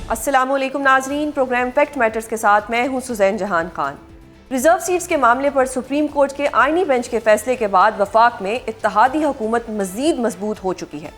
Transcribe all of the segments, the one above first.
अस्सलामुअलैकुम नाजरीन, programme fact matters के साथ मैं हूं सुजैन जहान खान। रिजर्व सीट्स के मामले पर सुप्रीम कोर्ट के आईनी बेंच के फैसले के बाद वफाक में इत्तेहादी हुकूमत मजीद मजबूत हो चुकी है।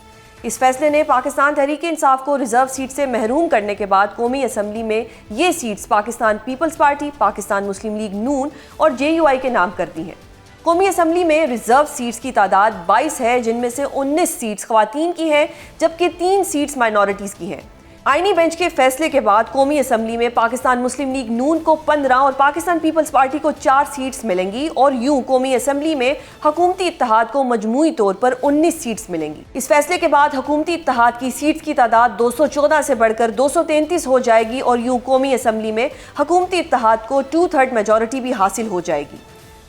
इस फैसले ने पाकिस्तान तहरीक इंसाफ को रिजर्व सीट से महरूम करने के बाद कौमी असम्बली में ये seats Pakistan people's party, Pakistan Muslim league Noon और JUI के नाम कर दी हैं। कौमी असम्बली में रिजर्व सीट्स की तादाद 22 है, जिनमें से 19 सीट्स ख्वातीन की हैं जबकि 3 सीट्स माइनॉरिटीज़ की हैं। आईनी बेंच के फैसले के बाद कौमी असम्बली में पाकिस्तान मुस्लिम लीग नून को 15 और पाकिस्तान पीपल्स पार्टी को 4 सीट्स मिलेंगी और यूं कौमी असम्बली में हुकूमती इत्तेहाद को मजमूई तौर पर 19 सीट्स मिलेंगी। इस फैसले के बाद हुकूमती इत्तेहाद की सीट्स की तादाद 214 से बढ़कर 233 हो जाएगी और यूं कौमी असम्बली में हुकूमती इत्तेहाद को 2/3 मेजॉरिटी भी हासिल हो जाएगी।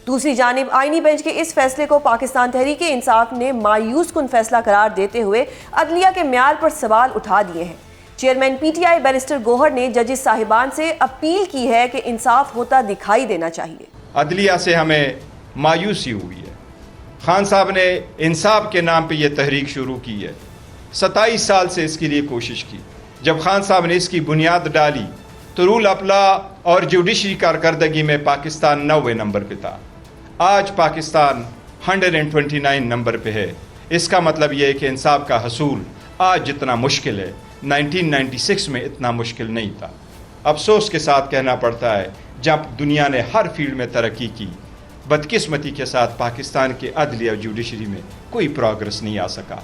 दूसरी जानिब आईनी बेंच के इस फैसले को पाकिस्तान तहरीक इंसाफ ने मायूस कुन फैसला करार देते हुए अदलिया के म्यार पर सवाल उठा दिए हैं। चेयरमैन PTI बैरिस्टर गोहर ने जजेस साहिबान से अपील की है कि इंसाफ होता दिखाई देना चाहिए। अदलिया से हमें मायूसी हुई है। खान साहब ने इंसाफ के नाम पे ये तहरीक शुरू की है। 27 साल से इसके लिए कोशिश की। जब खान साहब ने इसकी बुनियाद डाली तो रूल अपला और जुडिशरी कारकर्दगी में पाकिस्तान 9वें नंबर पे था। आज पाकिस्तान 129 नंबर पे है। इसका मतलब यह है कि इंसाफ का हसूल आज जितना मुश्किल है 1996 में इतना मुश्किल नहीं था। अफसोस के साथ कहना पड़ता है, जब दुनिया ने हर फील्ड में तरक्की की, बदकिस्मती के साथ पाकिस्तान के अदलिया और जुडिशरी में कोई प्रोग्रेस नहीं आ सका।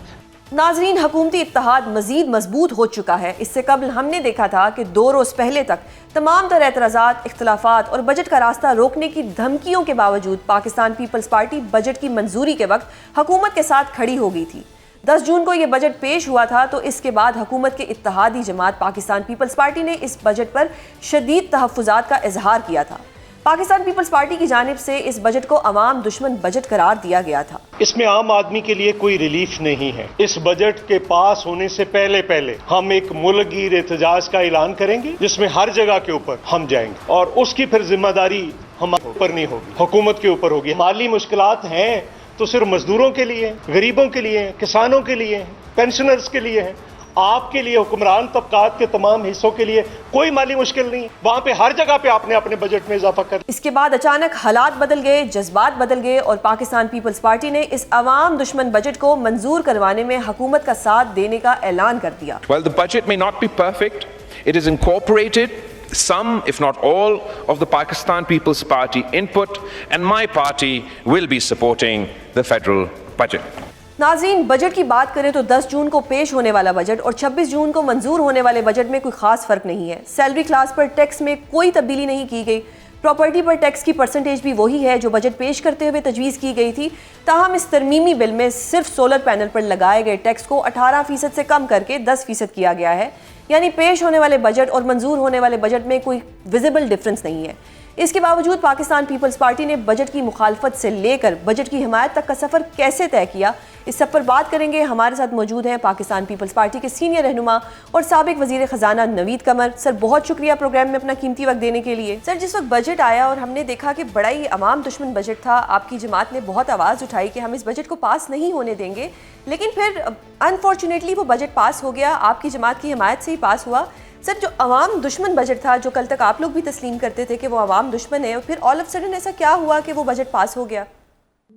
नाजरीन, हुकूमती इत्तेहाद मजीद मजबूत हो चुका है। इससे कबल हमने देखा था कि 2 रोज़ पहले तक तमाम तरह एतराज़ात, इख्तलाफात और बजट का रास्ता रोकने की धमकियों के बावजूद पाकिस्तान पीपल्स पार्टी बजट की मंजूरी के वक्त हुकूमत के साथ खड़ी हो गई थी। 10 जून को यह बजट पेश हुआ था तो इसके बाद हुकूमत के इत्तेहादी जमात पाकिस्तान पीपल्स पार्टी ने इस बजट पर शदीद तहफ़्फ़ुज़ात का इजहार किया था। पाकिस्तान पीपल्स पार्टी की जानिब से इस बजट को अवाम दुश्मन बजट करार दिया गया था। इसमें आम आदमी के लिए कोई रिलीफ नहीं है। इस बजट के पास होने से पहले पहले हम एक मुल्कगीर एहतजाज का ऐलान करेंगे, जिसमें हर जगह के ऊपर हम जाएंगे और उसकी फिर जिम्मेदारी हमारे ऊपर नहीं होगी, हुकूमत के ऊपर होगी। माली मुश्किलात हैं तो सिर्फ मजदूरों के लिए, गरीबों के लिए, किसानों के लिए, पेंशनर्स के लिए है। आपके लिए, हुक्मरान तबकात के तमाम हिस्सों के लिए कोई माली मुश्किल नहीं। वहां पे हर जगह पे आपने अपने बजट में इजाफा कर। इसके बाद अचानक हालात बदल गए, जज्बात बदल गए और पाकिस्तान पीपल्स पार्टी ने इस अवाम दुश्मन बजट को मंजूर करवाने में हुकूमत का साथ देने का ऐलान कर दिया। While the budget may not be perfect, it has incorporated some, if not all, of the Pakistan People's Party input, and my party will be supporting the federal budget. नाज़रीन, बजट की बात करें तो 10 जून को पेश होने वाला बजट और 26 जून को मंजूर होने वाले बजट में कोई खास फर्क नहीं है। सैलरी क्लास पर टैक्स में कोई तब्दीली नहीं की गई। प्रॉपर्टी पर टैक्स की परसेंटेज भी वही है जो बजट पेश करते हुए तजवीज़ की गई थी। ताहम इस तरमीमी बिल में सिर्फ सोलर पैनल पर लगाए गए टैक्स को 18% से कम करके 10% किया गया है। यानी पेश होने वाले बजट और मंजूर होने वाले बजट में कोई विजिबल डिफरेंस नहीं है। इसके बावजूद पाकिस्तान पीपल्स पार्टी ने बजट की मुखालफत से लेकर बजट की हिमायत तक का सफ़र कैसे तय किया, इस सब पर बात करेंगे। हमारे साथ मौजूद हैं पाकिस्तान पीपल्स पार्टी के सीनियर रहनुमा और साबिक वजीर ख़जाना नवीद कमर। सर, बहुत शुक्रिया प्रोग्राम में अपना कीमती वक्त देने के लिए। सर, जिस वक्त बजट आया और हमने देखा कि बड़ा ही अवाम दुश्मन बजट था, आपकी जमात ने बहुत आवाज़ उठाई कि हम इस बजट को पास नहीं होने देंगे, लेकिन फिर अनफॉर्चुनेटली वो बजट पास हो गया, आपकी जमात की हिमायत से ही पास हुआ। सर, जो अवाम दुश्मन बजट था, जो कल तक आप लोग भी तस्लीम करते थे कि वो अवाम दुश्मन है, फिर ऑल ऑफ सडन ऐसा क्या हुआ कि वो बजट पास हो गया?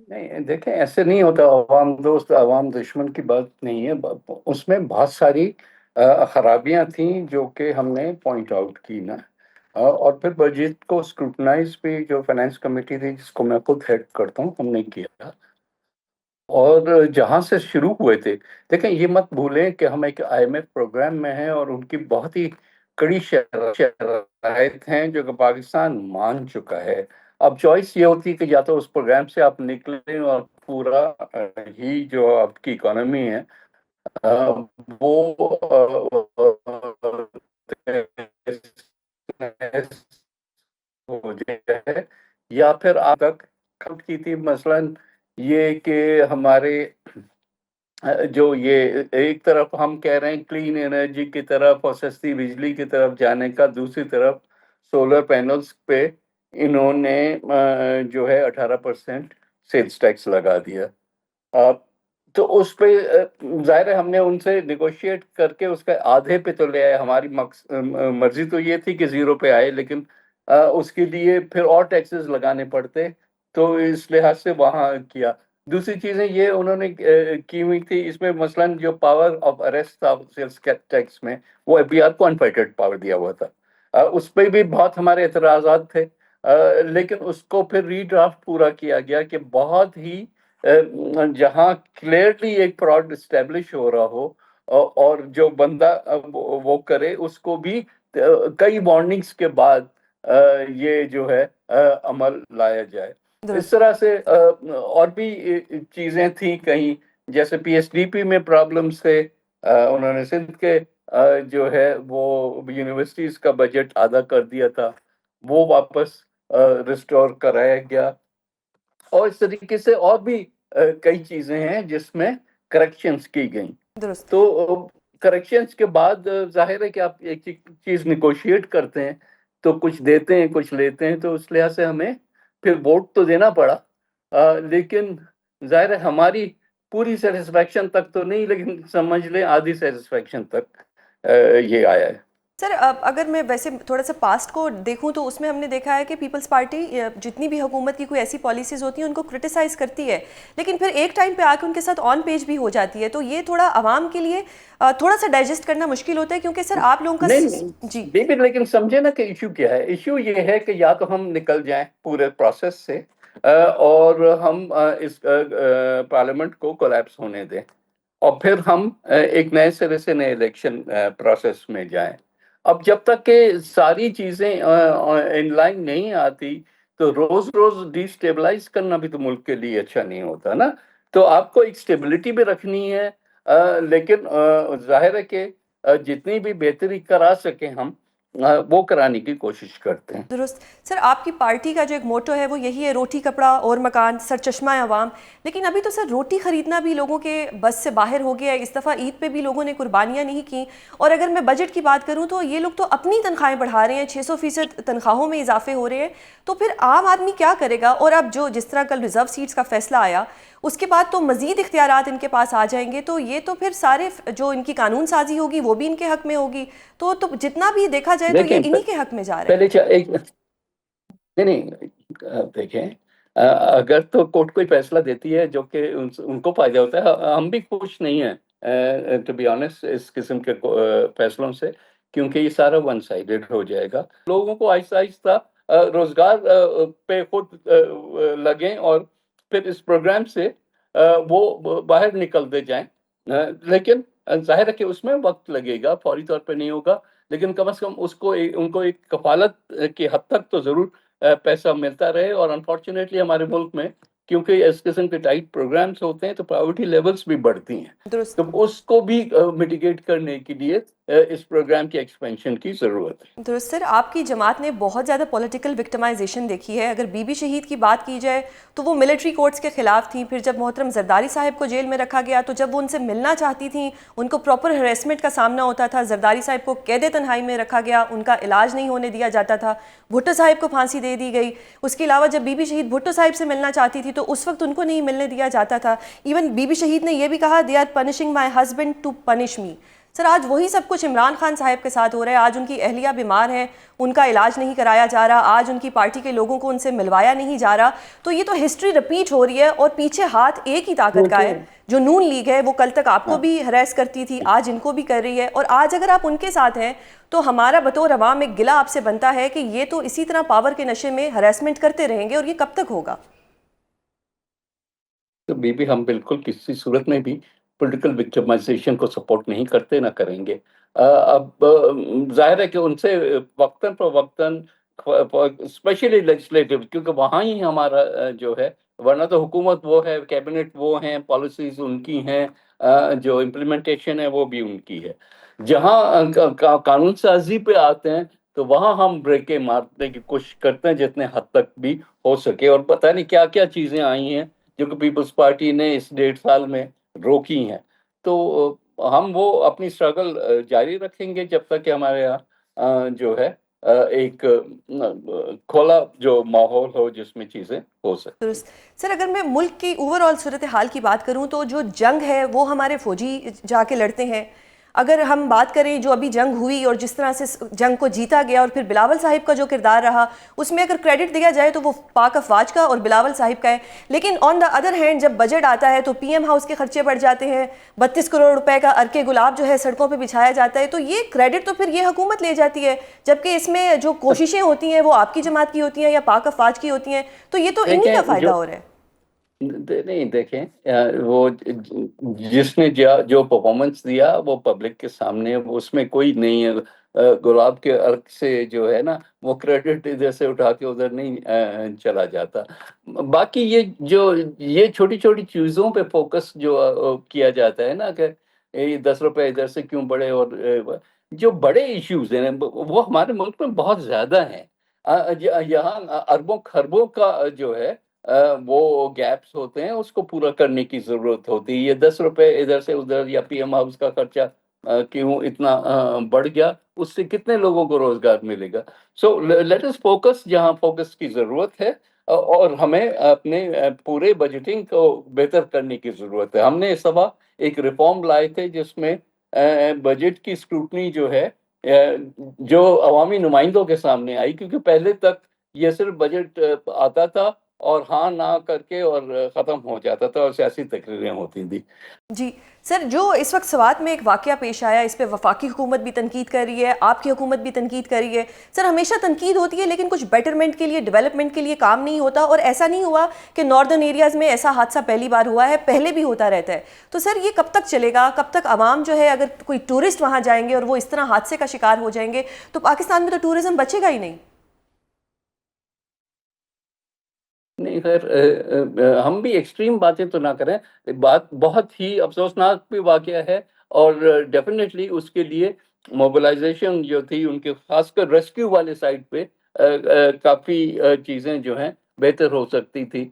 नहीं, देखें, ऐसे नहीं होता। अवाम दोस्त अवाम दुश्मन की बात नहीं है। उसमें बहुत सारी खराबियां थी जो कि हमने पॉइंट आउट की ना, और फिर बजट को स्क्रूटनाइज भी जो फाइनेंस कमेटी थी, जिसको मैं खुद हेड करता हूँ, हमने किया। और जहाँ से शुरू हुए थे, देखें, ये मत भूलें कि हम एक IMF प्रोग्राम में हैं और उनकी बहुत ही कड़ी शराइत हैं जो कि पाकिस्तान मान चुका है। अब चॉइस ये होती है कि या तो उस प्रोग्राम से आप निकलें और पूरा ही जो आपकी इकोनॉमी है वो हो जाए, या फिर आप तक की थी मसलन ये कि हमारे जो ये एक तरफ हम कह रहे हैं क्लीन एनर्जी की तरफ और सस्ती बिजली की तरफ जाने का, दूसरी तरफ सोलर पैनल्स पे इन्होंने जो है 18% सेल्स टैक्स लगा दिया। अब तो उस पे जाहिर है हमने उनसे निगोशिएट करके उसका आधे पे तो ले आए। हमारी मर्जी तो ये थी कि 0 पे आए, लेकिन उसके लिए फिर और टैक्सेस लगाने पड़ते, तो इस लिहाज से वहाँ किया। दूसरी चीजें ये उन्होंने की हुई थी इसमें, मसलन जो पावर ऑफ अरेस्ट था सेल्स टैक्स में, वो एफबीआर को अनफेटेड पावर दिया हुआ था। उस पर भी बहुत हमारे एतराजात थे, लेकिन उसको फिर रीड्राफ्ट पूरा किया गया कि बहुत ही जहां क्लियरली एक फ्रॉड स्टैब्लिश हो रहा हो, और जो बंदा वो करे उसको भी कई वार्निंग्स के बाद ये जो है अमल लाया जाए। इस तरह से और भी चीजें थी कहीं, जैसे पीएसडीपी में प्रॉब्लम्स थे, उन्होंने सिंध के जो है वो यूनिवर्सिटीज का बजट आधा कर दिया था, वो वापस रिस्टोर कराया गया। और इस तरीके से और भी कई चीजें हैं जिसमें करेक्शंस की गई। दुरुस्त। तो करेक्शंस के बाद जाहिर है कि आप एक चीज निगोशिएट करते हैं तो कुछ देते हैं कुछ लेते हैं, तो उस लिहाज से हमें फिर वोट तो देना पड़ा, लेकिन जाहिर है हमारी पूरी सेटिस्फेक्शन तक तो नहीं, लेकिन समझ लें आधी सेटिस्फेक्शन तक ये आया है। सर अगर मैं वैसे थोड़ा सा पास्ट को देखूं तो उसमें हमने देखा है कि पीपल्स पार्टी जितनी भी हुकूमत की कोई ऐसी पॉलिसीज़ होती हैं उनको क्रिटिसाइज़ करती है, लेकिन फिर एक टाइम पे आके उनके साथ ऑन पेज भी हो जाती है। तो ये थोड़ा आवाम के लिए थोड़ा सा डाइजेस्ट करना मुश्किल होता है, क्योंकि सर आप लोगों का जी नहीं, लेकिन समझे ना कि इशू क्या है। इशू ये है कि या तो हम निकल जाएं पूरे प्रोसेस से और हम इस पार्लियामेंट को कोलैप्स होने दें, और फिर हम एक नए सिरे से नए इलेक्शन प्रोसेस में जाएं। अब जब तक के सारी चीजें इन लाइन नहीं आती, तो रोज रोज डिस्टेबलाइज करना भी तो मुल्क के लिए अच्छा नहीं होता ना। तो आपको एक स्टेबिलिटी भी रखनी है, लेकिन जाहिर है कि जितनी भी बेहतरी करा सके हम वो कराने की कोशिश करते हैं। दुरुस्त। सर आपकी पार्टी का जो एक मोटो है वो यही है, रोटी कपड़ा और मकान सरचश्मा अवाम। लेकिन अभी तो सर रोटी खरीदना भी लोगों के बस से बाहर हो गया है। इस दफ़ा ईद पे भी लोगों ने कुर्बानियां नहीं की। और अगर मैं बजट की बात करूं तो ये लोग तो अपनी तनख्वाहें बढ़ा रहे हैं, 600% तनख्वाहों में इजाफे हो रहे हैं। तो फिर आम आदमी क्या करेगा? और अब जो जिस तरह कल रिजर्व सीट्स का फैसला आया, उसके बाद तो मजीद इख्तियारात इनके पास आ जाएंगे, तो ये तो फिर सारे जो इनकी कानून साजी होगी वो भी इनके हक में होगी। तो जितना भी देखा जाए तो ये इन्हीं के हक में जा रहा है। पहले एक नहीं, देखें, अगर तो कोर्ट कोई फैसला देती है जो कि उनको फायदा होता है, हम भी खुश नहीं हैं टू बी ऑनेस्ट इस किस्म के फैसलों से, क्योंकि ये सारा वन साइडेड हो जाएगा। लोगों को आहिस्ता आहिस्ता रोजगार पे खुद लगें और फिर इस प्रोग्राम से वो बाहर निकलते जाएं, लेकिन जाहिर है कि उसमें वक्त लगेगा, फौरी तौर पे नहीं होगा, लेकिन कम से कम उसको उनको एक कफालत की हद तक तो जरूर पैसा मिलता रहे। और अनफॉर्चुनेटली हमारे मुल्क में क्योंकि इस किस्म के टाइट प्रोग्राम्स होते हैं तो पॉवर्टी लेवल्स भी बढ़ती हैं, तो उसको भी मिटिगेट करने के लिए इस प्रोग्राम की एक्सपेंशन की जरूरत है। दुरुस्त। सर आपकी जमात ने बहुत ज़्यादा पॉलिटिकल विक्टिमाइजेशन देखी है। अगर बीबी शहीद की बात की जाए तो वो मिलिट्री कोर्ट्स के खिलाफ थी। फिर जब मोहतरम जरदारी साहब को जेल में रखा गया तो जब वो उनसे मिलना चाहती थी उनको प्रॉपर हरेसमेंट का सामना होता था। जरदारी साहब को कैद तन्हाई में रखा गया, उनका इलाज नहीं होने दिया जाता था। भुट्टो साहब को फांसी दे दी गई। उसके अलावा जब बीबी शहीद भुट्टो साहब से मिलना चाहती थी तो उस वक्त उनको नहीं मिलने दिया जाता था। इवन बीबी शहीद ने यह भी कहा, they are punishing my husband to punish me. Sir आज वही सब कुछ इमरान खान साहब के साथ हो रहा है। आज उनकी अहलिया बीमार हैं, उनका इलाज नहीं कराया जा रहा। आज उनकी पार्टी के लोगों को उनसे मिलवाया नहीं जा रहा। तो ये तो हिस्ट्री रिपीट हो रही है और पीछे हाथ एक ही ताकत का है। जो नून लीग है वो कल तक आपको भी हरास करती थी, आज इनको भी कर रही है। और आज अगर आप उनके साथ हैं तो हमारा बतौर अवाम एक गिला आपसे बनता है कि ये तो इसी तरह पावर के नशे में हरासमेंट करते रहेंगे और ये कब तक होगा? तो बीबी हम बिल्कुल किसी सूरत में भी पॉलिटिकल विक्टिमाइजेशन को सपोर्ट नहीं करते, ना करेंगे। अब जाहिर है कि उनसे वक्तन पर वक्तन, स्पेशली लेजिस्लेटिव, क्योंकि वहाँ ही हमारा जो है, वरना तो हुकूमत वो है, कैबिनेट वो हैं, पॉलिसीज उनकी हैं, जो इम्प्लीमेंटेशन है वो भी उनकी है। जहाँ कानून साजी पे आते हैं तो वहाँ हम ब्रेकें मारने की कोशिश करते हैं जितने हद तक भी हो सके। और पता नहीं क्या क्या चीज़ें आई हैं जो कि पीपल्स पार्टी ने इस 1.5 साल में रोकी हैं। तो हम वो अपनी स्ट्रगल जारी रखेंगे जब तक कि हमारे यहाँ जो है एक खुला जो माहौल हो जिसमें चीजें हो सके। दुरुस्त। सर, अगर मैं मुल्क की ओवरऑल सूरत हाल की बात करूं तो जो जंग है वो हमारे फौजी जाके लड़ते हैं। अगर हम बात करें जो अभी जंग हुई और जिस तरह से जंग को जीता गया और फिर बिलावल साहिब का जो किरदार रहा, उसमें अगर क्रेडिट दिया जाए तो वो पाक अफवाज का और बिलावल साहिब का है। लेकिन ऑन द अदर हैंड जब बजट आता है तो पीएम हाउस के खर्चे बढ़ जाते हैं, 32 करोड़ रुपए का अर्के गुलाब जो है सड़कों पर बिछाया जाता है, तो ये क्रेडिट तो फिर ये हुकूमत ले जाती है, जबकि इसमें जो कोशिशें होती हैं वो आपकी जमात की होती हैं या पाक अफवाज की होती हैं। तो ये तो इन्हीं का फायदा हो रहा है। नहीं देखें, वो जिसने जो परफॉर्मेंस दिया वो पब्लिक के सामने, उसमें कोई नहीं है। गुलाब के अर्क से जो है ना, वो क्रेडिट इधर से उठा के उधर नहीं चला जाता। बाकी ये छोटी छोटी चीजों पे फोकस जो किया जाता है ना, कि ये 10 रुपए इधर से क्यों बढ़े, और जो बड़े इश्यूज हैं वो हमारे मुल्क में बहुत ज्यादा हैं। यहाँ अरबों खरबों का जो है वो गैप्स होते हैं, उसको पूरा करने की जरूरत होती है। ये 10 रुपए इधर से उधर या पीएम हाउस का खर्चा क्यों इतना बढ़ गया, उससे कितने लोगों को रोजगार मिलेगा। सो लेट अस फोकस जहां फोकस की जरूरत है, और हमें अपने पूरे बजटिंग को बेहतर करने की जरूरत है। हमने इस दफा एक रिफॉर्म लाए थे जिसमें बजट की स्क्रूटनी जो है जो अवामी नुमाइंदों के सामने आई, क्योंकि पहले तक ये सिर्फ बजट आता था और हाँ ना करके और खत्म हो जाता था और सियासी तकरीरें होती थी। जी सर, जो इस वक्त सवात में एक वाकया पेश आया, इस पे वफाकी हुकूमत भी तनकीद कर रही है, आपकी हुकूमत भी तनकीद कर रही है। सर, हमेशा तनकीद होती है लेकिन कुछ बेटरमेंट के लिए, डेवलपमेंट के लिए काम नहीं होता, और ऐसा नहीं हुआ कि नॉर्दर्न एरियाज़ में ऐसा हादसा पहली बार हुआ है, पहले भी होता रहता है। तो सर, ये कब तक चलेगा? कब तक आवाम जो है, अगर कोई टूरिस्ट वहाँ जाएंगे और वो इस तरह हादसे का शिकार हो जाएंगे तो पाकिस्तान में तो टूरिज्म बचेगा ही नहीं। नहीं खैर, हम भी एक्सट्रीम बातें तो ना करें। बात बहुत ही अफसोसनाक भी वाकया है, और डेफिनेटली उसके लिए मोबिलाइजेशन जो थी उनके, खासकर रेस्क्यू वाले साइड पे काफ़ी चीज़ें जो हैं बेहतर हो सकती थी।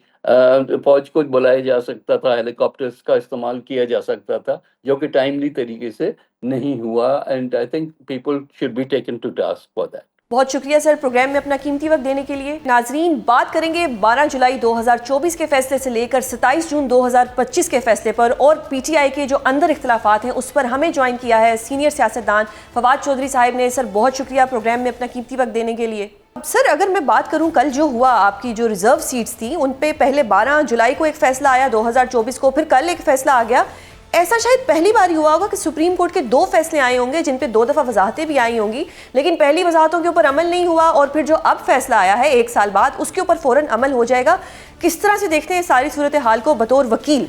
फौज को बुलाया जा सकता था, हेलीकॉप्टर्स का इस्तेमाल किया जा सकता था, जो कि टाइमली तरीके से नहीं हुआ। And I think people should be taken to task for that. बहुत शुक्रिया सर, प्रोग्राम में अपना कीमती वक्त देने के लिए। नाजरीन, बात करेंगे 12 जुलाई 2024 के फैसले से लेकर 27 जून 2025 के फैसले पर, और पीटीआई के जो अंदर इख्तलाफात हैं उस पर हमें ज्वाइन किया है सीनियर सियासतदान फवाद चौधरी साहब ने। सर, बहुत शुक्रिया प्रोग्राम में अपना कीमती वक्त देने के लिए। अब सर, अगर मैं बात करूं कल जो हुआ, आपकी जो रिजर्व सीट्स थी उन पे पहले 12 जुलाई को एक फैसला आया 2024 को, फिर कल एक फैसला आ गया। ऐसा शायद पहली बार ही हुआ होगा कि सुप्रीम कोर्ट के 2 फैसले आए होंगे जिन पे 2 दफ़ा वजाहतें भी आई होंगी, लेकिन पहली वजाहतों के ऊपर अमल नहीं हुआ, और फिर जो अब फैसला आया है 1 साल बाद, उसके ऊपर फ़ौरन अमल हो जाएगा। किस तरह से देखते हैं सारी सूरत हाल को बतौर वकील?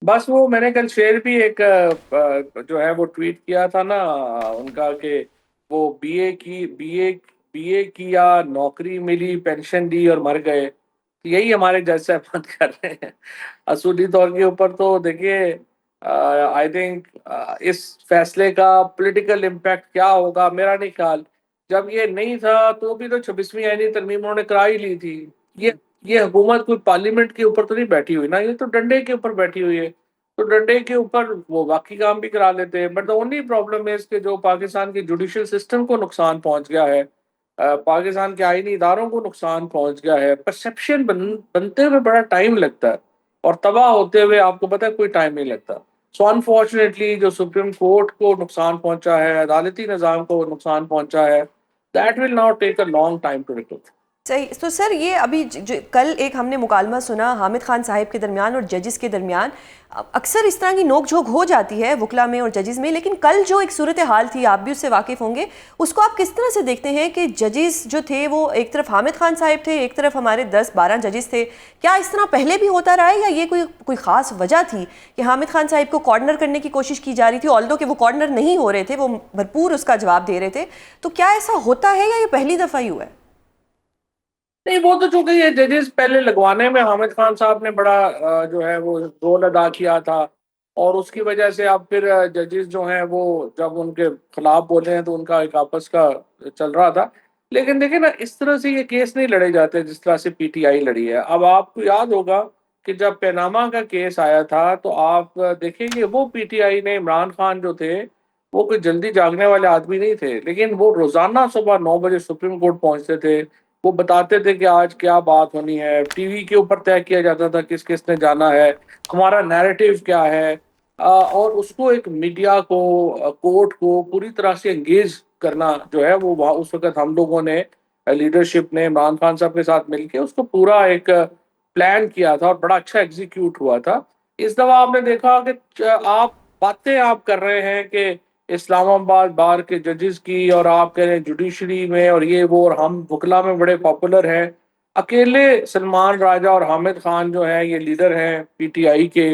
बस वो मैंने कल शेयर भी एक जो है वो ट्वीट किया था ना उनका, कि वो बीए किया, नौकरी मिली, पेंशन दी और मर गए। यही हमारे जज साहब कर रहे हैं असूली तौर के ऊपर। तो देखिए, आई थिंक इस फैसले का पॉलिटिकल इम्पैक्ट क्या होगा, मेरा नहीं ख्याल। जब ये नहीं था तो भी तो 26वीं आईनी तरमीम उन्होंने करा ही ली थी। ये हुकूमत कोई पार्लियामेंट के ऊपर तो नहीं बैठी हुई ना, ये तो डंडे के ऊपर बैठी हुई है। तो डंडे के ऊपर वो बाकी काम भी करा लेते हैं। बट द ओनली प्रॉब्लम है इसके, जो पाकिस्तान के जुडिशल सिस्टम को नुकसान पहुंच गया है, पाकिस्तान के आईनी इदारों को नुकसान पहुंच गया है। परसेप्शन बनते हुए बड़ा टाइम लगता है, और तबाह होते हुए आपको पता है कोई टाइम नहीं लगता। सो अनफॉर्चुनेटली जो सुप्रीम कोर्ट को नुकसान पहुंचा है, अदालती निज़ाम को नुकसान पहुंचा है, that will now take a long time to recover. सही। तो सर, ये अभी कल एक हमने मुकालमा सुना हामिद खान साहिब के दरमियान और जजेस के दरमियान। अक्सर इस तरह की नोक झोंक हो जाती है वकला में और जजेस में, लेकिन कल जो एक सूरत हाल थी, आप भी उससे वाकिफ़ होंगे, उसको आप किस तरह से देखते हैं कि जजेस जो थे वो एक तरफ हामिद खान साहिब थे, एक तरफ हमारे 10-12 जजेस थे? क्या इस तरह पहले भी होता रहा है, या ये कोई ख़ास वजह थी कि हामिद खान साहिब को कॉर्नर करने की कोशिश की जा रही थी, ऑल्दो कि वो कॉर्नर नहीं हो रहे थे, वो भरपूर उसका जवाब दे रहे थे? तो क्या ऐसा होता है या ये पहली दफ़ा ही हुआ है? नहीं, वो तो चूंकि ये जजेस पहले लगवाने में हामिद खान साहब ने बड़ा जो है वो रोल अदा किया था, और उसकी वजह से अब फिर जजेस जो हैं वो जब उनके खिलाफ बोले हैं तो उनका एक आपस का चल रहा था। लेकिन देखिए ना, इस तरह से ये केस नहीं लड़े जाते जिस तरह से पीटीआई लड़ी है। अब आपको याद होगा कि जब पैनामा का केस आया था तो आप देखेंगे वो पीटीआई ने इमरान खान जो थे वो कोई जल्दी जागने वाले आदमी नहीं थे, लेकिन वो रोजाना सुबह 9 बजे सुप्रीम कोर्ट पहुंचते थे। वो बताते थे कि आज क्या बात होनी है, टीवी के ऊपर तय किया जाता था किस किस ने जाना है, हमारा नैरेटिव क्या है। और उसको एक मीडिया को, कोर्ट को पूरी तरह से एंगेज करना जो है वो वहाँ उस वक्त हम लोगों ने, लीडरशिप ने इमरान खान साहब के साथ मिलके उसको पूरा एक प्लान किया था और बड़ा अच्छा एग्जीक्यूट हुआ था। इस दफा आपने देखा कि आप बातें आप कर रहे हैं कि इस्लामाबाद बार के जजेस की, और आप कह रहे हैं जुडिशरी में और ये वो, और हम वकला में बड़े पॉपुलर हैं। अकेले सलमान राजा और हामिद खान जो है ये लीडर हैं पीटीआई के,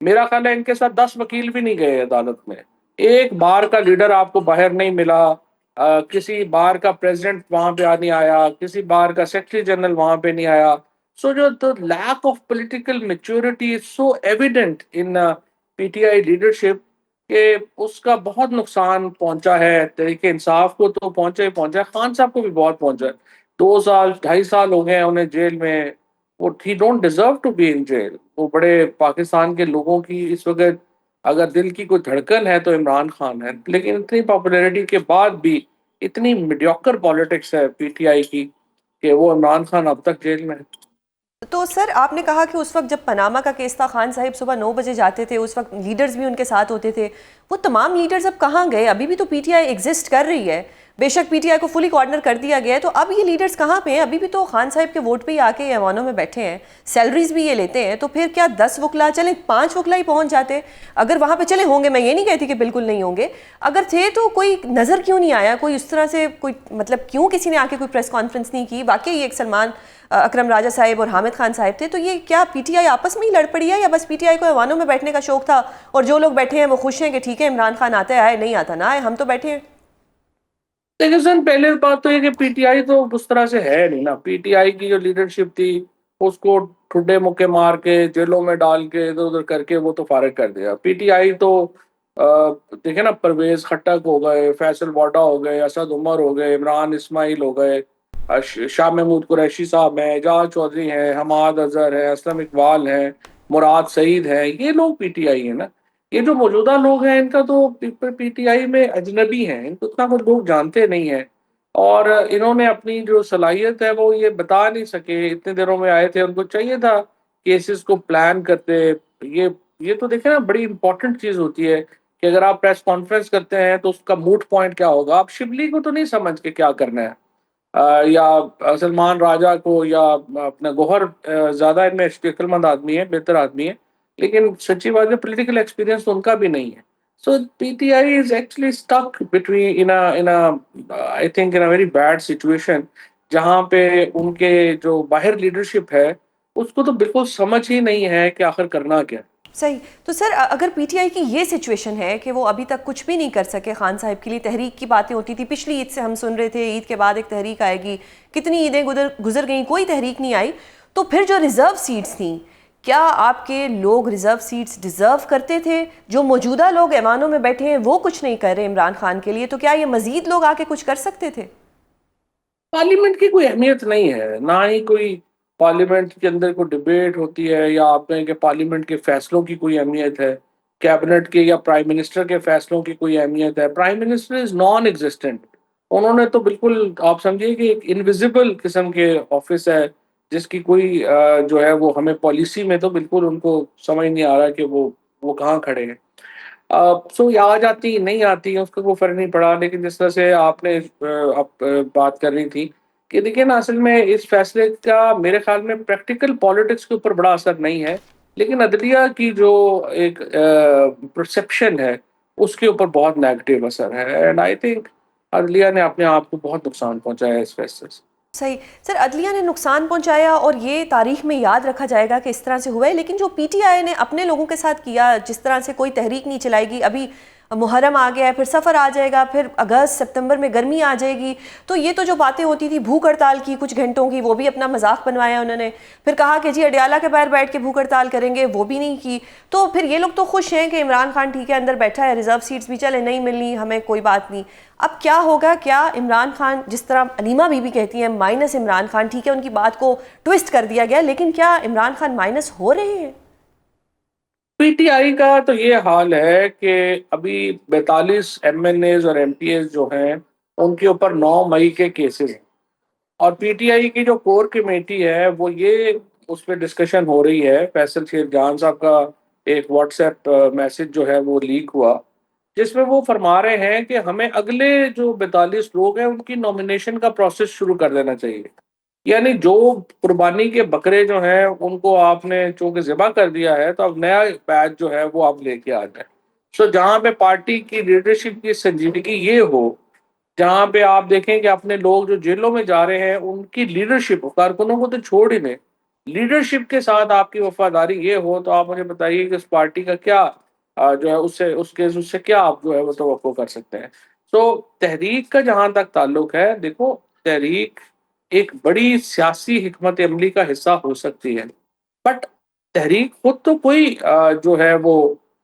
मेरा ख्याल है इनके साथ 10 वकील भी नहीं गए अदालत में। एक बार का लीडर आपको बाहर नहीं मिला, किसी बार का प्रेसिडेंट वहां पे नहीं आया, किसी बार का सेक्रेटरी जनरल वहां पे नहीं आया। सो जो the lack of political maturity is so evident in PTI leadership के उसका बहुत नुकसान पहुंचा है। तहरीक इंसाफ को तो पहुंचा ही पहुंचा है, खान साहब को भी बहुत पहुंचा है। 2 साल 2.5 साल हो गए हैं उन्हें जेल में। वो ही don't deserve to be in jail. वो बड़े पाकिस्तान के लोगों की इस वक्त अगर दिल की कोई धड़कन है तो इमरान खान है, लेकिन इतनी पॉपुलैरिटी के बाद भी इतनी मीडियोकर पॉलिटिक्स है पीटीआई की कि वो इमरान खान अब तक जेल में है। तो सर आपने कहा कि उस वक्त जब पनामा का केस था, खान साहिब सुबह 9 बजे जाते थे, उस वक्त लीडर्स भी उनके साथ होते थे। वो तमाम लीडर्स अब कहाँ गए? अभी भी तो पीटीआई एग्जिस्ट कर रही है, बेशक पीटीआई को फुली कॉर्नर कर दिया गया है, तो अब ये लीडर्स कहाँ पे हैं? अभी भी तो खान साहिब के वोट पे ही आके ऐवानों में बैठे हैं, सैलरीज भी ये लेते हैं। तो फिर क्या 10 वकला चले, 5 वकला ही पहुंच जाते? अगर वहां पे चले होंगे, मैं ये नहीं कहती कि बिल्कुल नहीं होंगे, अगर थे तो कोई नजर क्यों नहीं आया? कोई उस तरह से कोई मतलब क्यों किसी ने आके कोई प्रेस कॉन्फ्रेंस नहीं की? वाकई एक सलमान अकरम राजा साहिब और हामिद खान साहिब थे, तो ये क्या पीटीआई आपस में ही लड़ पड़ी है, या बस पीटीआई को ऐवानों में बैठने का शौक था और जो लोग बैठे हैं वो खुश हैं कि ठीक है इमरान खान आता है, आए नहीं आता ना आए, हम तो बैठे हैं? देखिए सर, पहले बात तो ये कि पीटीआई तो उस तरह से है नहीं ना। पीटीआई की जो लीडरशिप थी उसको ठुड्डे मुक्के मार के जेलों में डाल के इधर उधर करके वो तो फारिग कर दिया। पीटीआई तो देखे ना, परवेज खट्टक हो गए, फैसल वाडा हो गए, असद उमर हो गए, इमरान इस्माइल हो गए, शाह महमूद कुरैशी साहब हैं, एजाज चौधरी हैं, हमाद अजहर है, असलम इकबाल हैं, मुराद सईद हैं, ये लोग पीटीआई है ना। ये जो मौजूदा लोग हैं इनका तो पीटीआई में अजनबी हैं, इनको उतना कुछ लोग जानते नहीं हैं। और इन्होंने अपनी जो सलाहियत है वो ये बता नहीं सके। इतने दिनों में आए थे, उनको चाहिए था केसेस को प्लान करते। ये तो देखे ना, बड़ी इंपॉर्टेंट चीज होती है कि अगर आप प्रेस कॉन्फ्रेंस करते हैं तो उसका मूड पॉइंट क्या होगा। आप शिबली को तो नहीं समझ के क्या करना है, या सलमान राजा को, या अपना गौहर, ज्यादा इनमें अक्लमंद आदमी है, बेहतर आदमी है, लेकिन सच्ची बात है पॉलिटिकल एक्सपीरियंस तो उनका भी नहीं है। So PTI is actually stuck between in I think in a very bad situation, जहाँ पे उनके जो बाहर लीडरशिप है उसको तो बिल्कुल समझ ही नहीं है कि आखिर करना क्या। सही। तो सर अगर पीटीआई की ये सिचुएशन है कि वो अभी तक कुछ भी नहीं कर सके खान साहिब के लिए, तहरीक की बातें होती थी, पिछली ईद से हम सुन रहे थे ईद के बाद एक तहरीक आएगी, कितनी ईदें गुजर गई, कोई तहरीक नहीं आई। तो फिर जो रिजर्व सीट्स थी, क्या आपके लोग रिजर्व सीट्स डिजर्व करते थे? जो मौजूदा लोग ऐवानों में बैठे हैं वो कुछ नहीं कर रहे इमरान खान के लिए, तो क्या ये मजीद लोग आके कुछ कर सकते थे? पार्लियामेंट की कोई अहमियत नहीं है, ना ही कोई पार्लियामेंट के अंदर कोई डिबेट होती है, या आप कहें कि पार्लियामेंट के फैसलों की कोई अहमियत है, कैबिनेट के या प्राइम मिनिस्टर के फैसलों की कोई अहमियत है। Prime minister is non existent. उन्होंने तो बिल्कुल, आप समझिए कि एक इनविजिबल किस्म के ऑफिस है, जिसकी कोई जो है वो हमें पॉलिसी में तो बिल्कुल उनको समझ नहीं आ रहा कि वो कहाँ खड़े हैं। सो ये आ जाती नहीं आती उसका कोई फर्क नहीं पड़ा। लेकिन जिस तरह से आपने बात कर रही थी कि देखिए ना, असल में इस फैसले का मेरे ख्याल में प्रैक्टिकल पॉलिटिक्स के ऊपर बड़ा असर नहीं है, लेकिन अदलिया की जो एक परसेप्शन है उसके ऊपर बहुत नेगेटिव असर है। एंड आई थिंक अदलिया ने अपने आप को बहुत नुकसान पहुंचाया इस फैसले से। सही। सर अदलिया ने नुकसान पहुंचाया और ये तारीख में याद रखा जाएगा कि इस तरह से हुआ है, लेकिन जो पीटीआई ने अपने लोगों के साथ किया, जिस तरह से कोई तहरीक नहीं चलाएगी, अभी मुहर्रम आ गया है, फिर सफ़र आ जाएगा, फिर अगस्त सितंबर में गर्मी आ जाएगी, तो ये तो जो बातें होती थी भूख हड़ताल की कुछ घंटों की, वो भी अपना मजाक बनवाया उन्होंने। फिर कहा कि जी अडियाला के बाहर बैठ के भूख हड़ताल करेंगे, वो भी नहीं की। तो फिर ये लोग तो खुश हैं कि इमरान खान ठीक है अंदर बैठा है, रिजर्व सीट्स भी चले नहीं मिलनी हमें कोई बात नहीं। अब क्या होगा? क्या इमरान खान, जिस तरह अलीमा बीबी कहती हैं माइनस इमरान खान, ठीक है उनकी बात को ट्विस्ट कर दिया गया, लेकिन क्या इमरान खान माइनस हो रहे हैं? पीटीआई का तो ये हाल है कि अभी 42 एमएनएज और एमपीएस जो हैं उनके ऊपर 9 मई के केसेस हैं, और पीटीआई की जो कोर कमेटी है वो ये उस पर डिस्कशन हो रही है। फैसल शेख जान साहब का एक व्हाट्सएप मैसेज जो है वो लीक हुआ, जिसमें वो फरमा रहे हैं कि हमें अगले जो 42 लोग हैं उनकी नॉमिनेशन का प्रोसेस शुरू कर देना चाहिए। यानी जो कुर्बानी के बकरे जो हैं उनको आपने चूंकि ज़िबा कर दिया है, तो अब नया बैच जो है वो आप लेके आ जाए। सो जहाँ पे पार्टी की लीडरशिप की संजीदगी ये हो, जहाँ पे आप देखें कि अपने लोग जो जेलों में जा रहे हैं उनकी लीडरशिप, कारकुनों को तो छोड़ ही दें, लीडरशिप के साथ आपकी वफादारी ये हो, तो आप मुझे बताइए कि उस पार्टी का क्या जो है उससे क्या आप जो है वो तवक्को कर सकते हैं। तो तहरीक का जहाँ तक ताल्लुक है, देखो, तहरीक एक बड़ी सियासी हिकमत अमली का हिस्सा हो सकती है, बट तहरीक खुद तो कोई जो है वो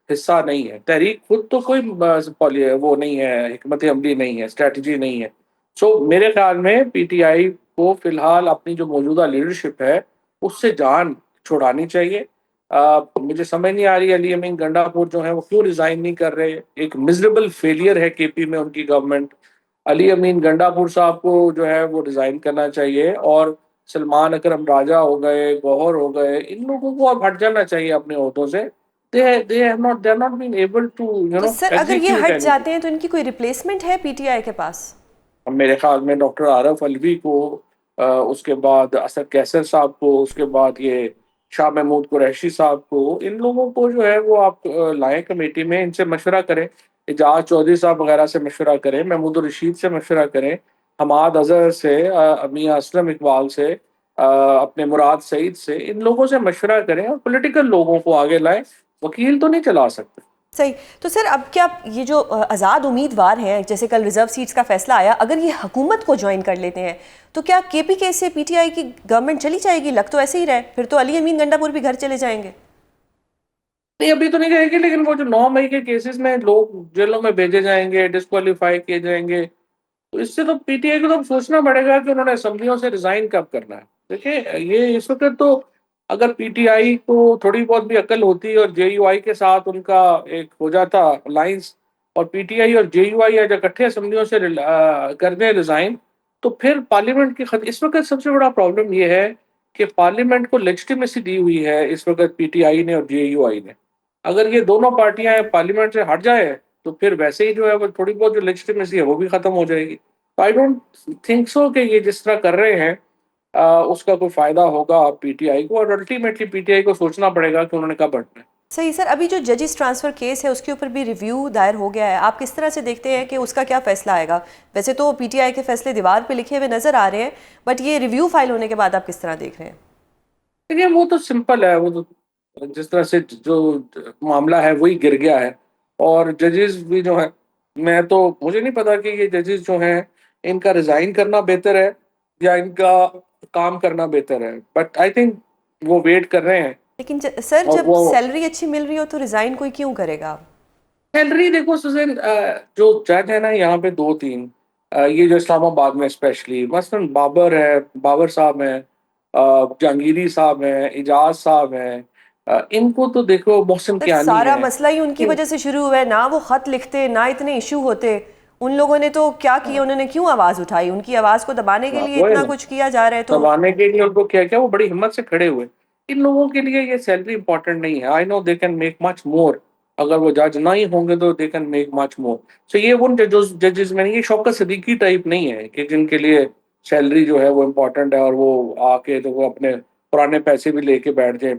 हिस्सा नहीं है। तहरीक खुद तो कोई वो नहीं है, हिकमत अमली नहीं है, स्ट्रेटजी नहीं है। सो मेरे ख्याल में पीटीआई को फिलहाल अपनी जो मौजूदा लीडरशिप है उससे जान छुड़ानी चाहिए। मुझे समझ नहीं आ रही अली अमीन गंडापुर जो है वो क्यों रिजाइन नहीं कर रहे। एक मिजरेबल फेलियर है केपी में उनकी गवर्नमेंट। अली अमीन गंडापुर साहब को जो है वो रिजाइन करना चाहिए, और सलमान अकरम राजा हो गए, गौहर हो गए, इन लोगों को अब हट जाना चाहिए अपने ओहदों से। They are not been able to तो सर अगर ये एग्जीक्यूट हट एनीथिंग। जाते हैं तो इनकी कोई रिप्लेसमेंट है पीटीआई के पास? मेरे ख्याल में डॉक्टर आरफ अलवी को, उसके बाद असद कैसर साहब को, उसके बाद ये शाह महमूद कुरैशी साहब को, इन लोगों को जो है वो आप लाएं कमेटी में, इनसे मशवरा करें। एजाज चौधरी साहब वगैरह से मशवरा करें, महमूद रशीद से मशवरा करें, हमाद अजहर से, मियां असलम इकबाल से, अपने मुराद सईद से, इन लोगों से मशवरा करें और पॉलिटिकल लोगों को आगे लाएं। वकील तो नहीं चला सकते। सही। तो सर अब क्या ये जो आज़ाद उम्मीदवार हैं, जैसे कल रिजर्व सीट्स का फैसला आया, अगर ये हुकूमत को ज्वाइन कर लेते हैं तो क्या केपीके से पीटीआई की गवर्नमेंट चली जाएगी? लग तो ऐसे ही रहे, फिर तो अली अमीन गंडापुर भी घर चले जाएंगे। नहीं, अभी तो नहीं जाएंगे, लेकिन वो जो 9 मई के केसेस में लोग जेलों में भेजे जाएंगे, डिस्क्वालीफाई किए जाएंगे, तो इससे तो पीटीआई को तो अब सोचना पड़ेगा कि उन्होंने असेंबलियों से रिजाइन कब करना है। देखिए, ये इस वक्त तो अगर पीटीआई को थोड़ी बहुत भी अकल होती और जेयूआई के साथ उनका एक हो जाता अलायंस, और पीटीआई और जेयूआई आज इकट्ठे असेंबलियों से कर दें रिजाइन, तो फिर पार्लियामेंट की इस वक्त सबसे बड़ा प्रॉब्लम ये है कि पार्लियामेंट को लेजिटिमेसी दी हुई है इस वक्त पीटीआई ने और जेयूआई ने। अगर ये दोनों पार्टियां पार्लियामेंट से हट जाए, तो फिर वैसे ही जो है वो थोड़ी बहुत जो लेजिटिमेसी है वो भी खत्म हो जाएगी। तो आई डोंट थिंक सो कि ये जिस तरह कर रहे हैं उसका कोई फायदा होगा पीटीआई को, और अल्टीमेटली पीटीआई को सोचना पड़ेगा कि उन्होंने कब हटना है। सही। सर अभी जो जजिस ट्रांसफ़र केस है उसके ऊपर भी रिव्यू दायर हो गया है, आप किस तरह से देखते हैं कि उसका क्या फैसला आएगा? वैसे तो पीटीआई के फैसले दीवार पे लिखे हुए नज़र आ रहे हैं, बट ये रिव्यू फाइल होने के बाद आप किस तरह देख रहे हैं? देखिए, वो तो सिंपल है, वो तो जिस तरह से जो मामला है वही गिर गया है, और जजेस भी जो है, मैं तो मुझे नहीं पता कि ये जजेस जो हैं इनका रिजाइन करना बेहतर है या इनका काम करना बेहतर है, बट आई थिंक वो वेट कर रहे हैं। लेकिन सर और जब वो सैलरी अच्छी मिल रही हो तो रिज़ाइन कोई क्यों करेगा? सैलरी देखो सुजैन, जो जज है ना यहाँ पे दो तीन, ये जो इस्लामाबाद में स्पेशली मसलन बाबर है, बाबर साहब हैं, जहांगीरी साहब हैं, इजाज साहब हैं, इनको तो देखो, मोहसिन सर कियानी सारा है। मसला ही उनकी वजह से शुरू हुआ है ना, वो खत लिखते ना इतने इशू होते। उन लोगों ने तो क्या किया, उन्होंने क्यों आवाज उठाई? उनकी आवाज को दबाने के लिए वो है इतना ना, कुछ किया जा रहा है तो दबाने के लिए उनको क्या क्या वो बड़ी हिम्मत से खड़े हुए। इन लोगों के लिए ये सैलरी इंपॉर्टेंट नहीं है। I know they can make much more, अगर वो जज ना ही होंगे तो they can make much more. So ये उन जजेस में नहीं, ये शौकत सिद्दीकी टाइप नहीं है कि जिनके लिए सैलरी जो है वो इम्पोर्टेंट है, और वो आके तो वो अपने पुराने पैसे भी लेके बैठ जाए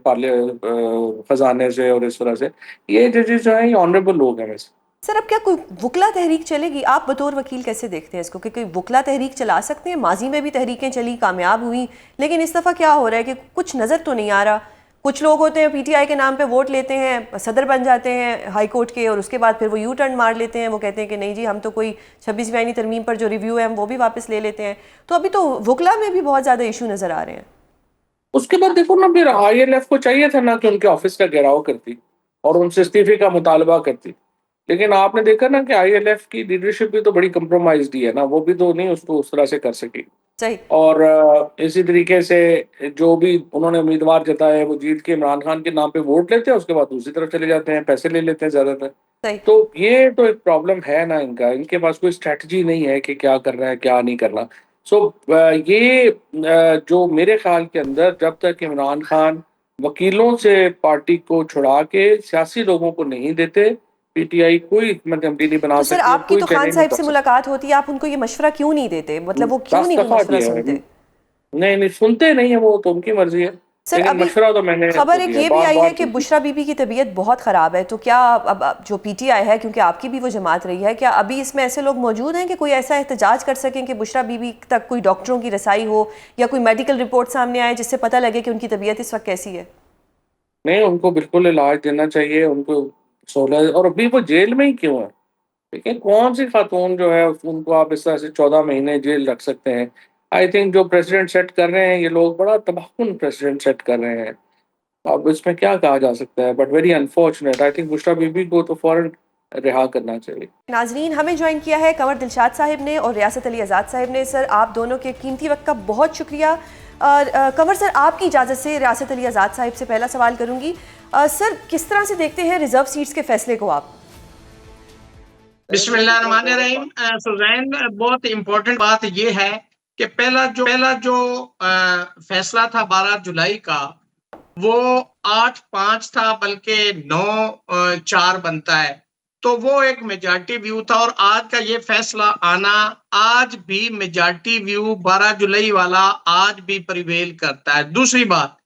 खजाने से और इस तरह से। ये जजेस जो है ये ऑनरेबल लोग हैं वैसे। सर अब क्या कोई वुकला तहरीक चलेगी? आप बतौर वकील कैसे देखते हैं इसको कि कोई वुकला तहरीक चला सकते हैं? माजी में भी तहरीकें चली, कामयाब हुई, लेकिन इस दफ़ा क्या हो रहा है कि कुछ नज़र तो नहीं आ रहा। कुछ लोग होते हैं पीटीआई के नाम पे वोट लेते हैं, सदर बन जाते हैं हाई कोर्ट के, और उसके बाद फिर वो यू टर्न मार लेते हैं, वो कहते हैं कि नहीं जी हम तो कोई 26वीं आईनी तरमीम पर जो रिव्यू है हम वो भी वापस ले लेते हैं। तो अभी तो वुकला में भी बहुत ज़्यादा इशू नज़र आ रहे हैं। उसके बाद देखो ना, फिर आईएलएफ को चाहिए था ना कि उनके ऑफिस का घेराव करती और उनसे इस्तीफे का मुतालबा करती। लेकिन आपने देखा ना कि आईएलएफ की लीडरशिप भी तो बड़ी कंप्रोमाइज्ड ही है ना, वो भी तो नहीं उसको उस तरह से कर सकी। सही। और इसी तरीके से जो भी उन्होंने उम्मीदवार जताए वो जीत के इमरान खान के नाम पे वोट लेते हैं, उसके बाद दूसरी तरफ चले जाते हैं, पैसे ले लेते हैं ज्यादातर। सही। तो ये तो एक प्रॉब्लम है ना, इनके पास कोई स्ट्रेटजी नहीं है कि क्या करना है क्या नहीं करना। सो ये जो मेरे ख्याल के अंदर जब तक इमरान खान वकीलों से पार्टी को छुड़ा के सियासी लोगों को नहीं देते, पीटीआई कोई हिकमत अमली नहीं बना तो सर सकती और आपकी कोई तो खान चैलेंज नहीं साहब कर से सकती। मुलाकात होती है, आप उनको ये मशवरा क्यों नहीं देते, मतलब वो क्यों 10 नहीं दफा मशवरा दिया है। सुनते? नहीं नहीं सुनते नहीं है वो, तो उनकी मर्जी है, सर लेकिन अभी मशवरा तो मैंने खबर आपको एक दिया ये भी बार आई बार है कि बुशरा बीबी की तबीयत बहुत ख़राब है, तो क्या अब जो पीटीआई है, क्योंकि आपकी भी वो जमात रही है, क्या अभी इसमें ऐसे लोग मौजूद हैं कि कोई ऐसा एहतजाज कर सकें कि बुशरा बीबी तक कोई डॉक्टरों की रसाई हो या कोई मेडिकल रिपोर्ट सामने आए जिससे पता लगे कि उनकी तबीयत इस वक्त कैसी है? नहीं, उनको बिल्कुल इलाज देना चाहिए, उनको सहूलत। और अभी वो जेल में ही क्यों है? लेकिन कौन सी खातून जो है उनको आप इस तरह से 14 महीने जेल रख सकते हैं? आई थिंक जो प्रेसिडेंट सेट कर रहे हैं ये लोग, बड़ा तबाहकुन प्रेसिडेंट सेट कर रहे हैं। अब इसमें क्या कहा जा सकता है, but very unfortunate. I think Bushra Bibi को तो फौरन रिहा करना चाहिए। नाजरीन, हमें ज्वाइन किया है कंवर दिलशाद साहिब ने और रियासत अली आज़ाद साहिब ने। सर आप दोनों के कीमती वक्त का बहुत शुक्रिया। कंवर सर, आपकी इजाज़त से रियासत अली आज़ाद साहिब से पहला सवाल करूंगी। सर किस तरह से देखते हैं रिजर्व सीट्स के फैसले को आप? बिस्मिल्लाहिर्रहमानिर्रहीम। सुजैन, बहुत इम्पोर्टेंट बात यह है कि पहला जो फैसला था 12 जुलाई का, वो 8-5 था, बल्कि 9-4 बनता है, तो वो एक मेजॉरिटी व्यू था। और आज का ये फैसला आना, आज भी मेजॉरिटी व्यू 12 जुलाई वाला आज भी प्रिवेल करता है। दूसरी बात,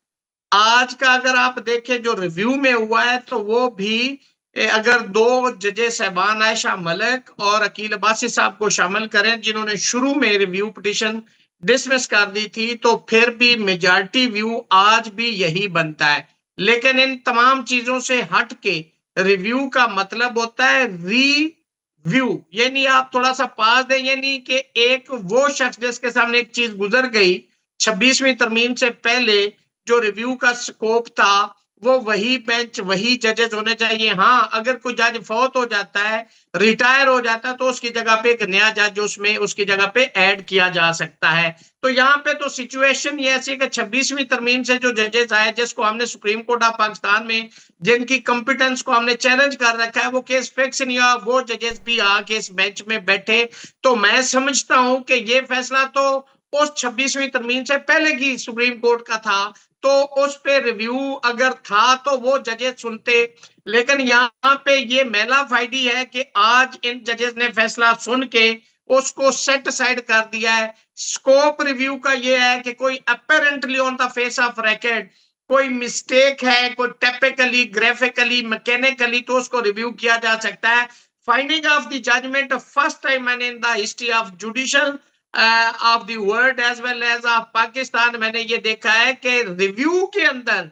आज का अगर आप देखें जो रिव्यू में हुआ है, तो वो भी अगर 2 जजेस साहबान आयशा मलिक और अकील अब्बासी साहब को शामिल करें, जिन्होंने शुरू में रिव्यू पिटीशन डिसमिस कर दी थी, तो फिर भी मेजॉरिटी व्यू आज भी यही बनता है। लेकिन इन तमाम चीजों से हट के रिव्यू का मतलब होता है रिव्यू, यानी आप थोड़ा सा पास दें, यानी कि एक वो शख्स जिसके सामने एक चीज गुजर गई 26वीं तरमीम से पहले, जो रिव्यू का स्कोप था, वो वही बेंच वही जजेस होने चाहिए। हाँ, अगर कोई जज फौत हो जाता है, रिटायर हो जाता है, तो उसकी जगह पे एक नया जज उसमें उसकी जगह पे ऐड किया जा सकता है। तो यहाँ पे तो सिचुएशन ये ऐसी है कि 26वीं तरमीम से जो जजेस आए, जिसको हमने सुप्रीम कोर्ट ऑफ पाकिस्तान में जिनकी कॉम्पिटेंस को हमने चैलेंज कर रखा है, वो केस फिक्स नहीं हुआ, वो जजेस भी आके इस बेंच में बैठे। तो मैं समझता हूं कि ये फैसला तो उस 26वीं तरमीम से पहले की सुप्रीम कोर्ट का था, तो उस पे रिव्यू अगर था तो वो जजेस सुनते। लेकिन यहाँ पे ये मेला फाइडी है कि आज इन जजेस ने फैसला सुन के उसको सेट साइड कर दिया है। स्कोप रिव्यू का ये है कि कोई apparently on the face of record कोई मिस्टेक है, कोई टिपिकली, ग्राफिकली, मैकेनिकली, तो उसको रिव्यू किया जा सकता है। Finding of the judgment, first time मैंने in the history of judicial of the world as well as of Pakistan मैंने ये देखा है कि रिव्यू के अंदर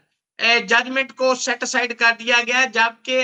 जजमेंट को सेट साइड कर दिया गया है, जबकि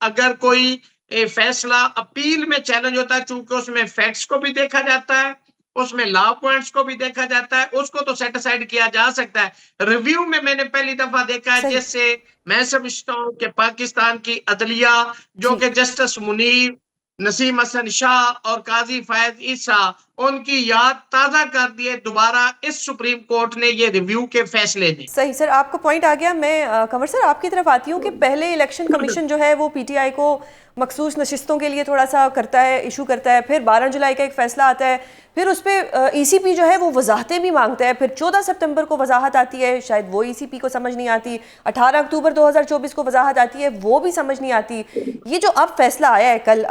अगर कोई फैसला अपील में चैलेंज होता है, चूंकि उसमें फैक्ट्स को भी देखा जाता है, उसमें लॉ पॉइंट्स को भी देखा जाता है, उसको तो सेट साइड किया जा सकता है। रिव्यू में मैंने पहली दफा देखा है, सही। जिससे मैं समझता हूँ कि पाकिस्तान की अदलिया, जो जी। कि जस्टिस मुनीर, नसीम हसन शाह और काजी फायज ईसा, उनकी याद ताजा कर दिए दोबारा इस सुप्रीम कोर्ट ने ये रिव्यू के फैसले ने। सही सर, आपका पॉइंट आ गया। मैं कंवर सर आपकी तरफ आती हूँ कि पहले इलेक्शन कमीशन जो है वो पीटीआई को मखसूस नशिस्तों के लिए थोड़ा सा करता है, इशू करता है, फिर 12 जुलाई का एक फैसला आता है, फिर उस पर ईसीपी जो है वो वजाहतें भी मांगता है, फिर 14 सितंबर को वजाहत आती है, शायद वो ईसीपी को समझ नहीं आती, 18 अक्टूबर 2024 को वजाहत आती है, वो भी समझ नहीं आती। ये जो अब फैसला आया है कल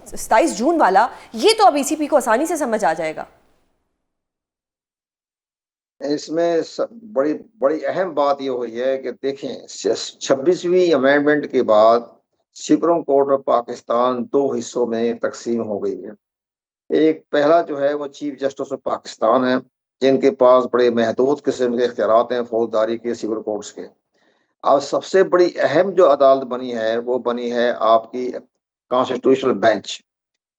27 जून वाला, ये तो अब ईसीपी को आसानी से समझ आ जाएगा। इसमें बड़ी बड़ी अहम बात ये हुई है कि देखें, 26वीं अमेंडमेंट के बाद सुप्रीम कोर्ट ऑफ पाकिस्तान 2 हिस्सों में तकसीम हो गई है। एक पहला जो है वो चीफ जस्टिस ऑफ पाकिस्तान है, जिनके पास बड़े महदूद किस्म के इख्तियारात हैं फौजदारी के, सिविल कोर्ट्स के। अब सबसे बड़ी अहम जो अदालत बनी है वो बनी है आपकी कॉन्स्टिट्यूशनल बेंच।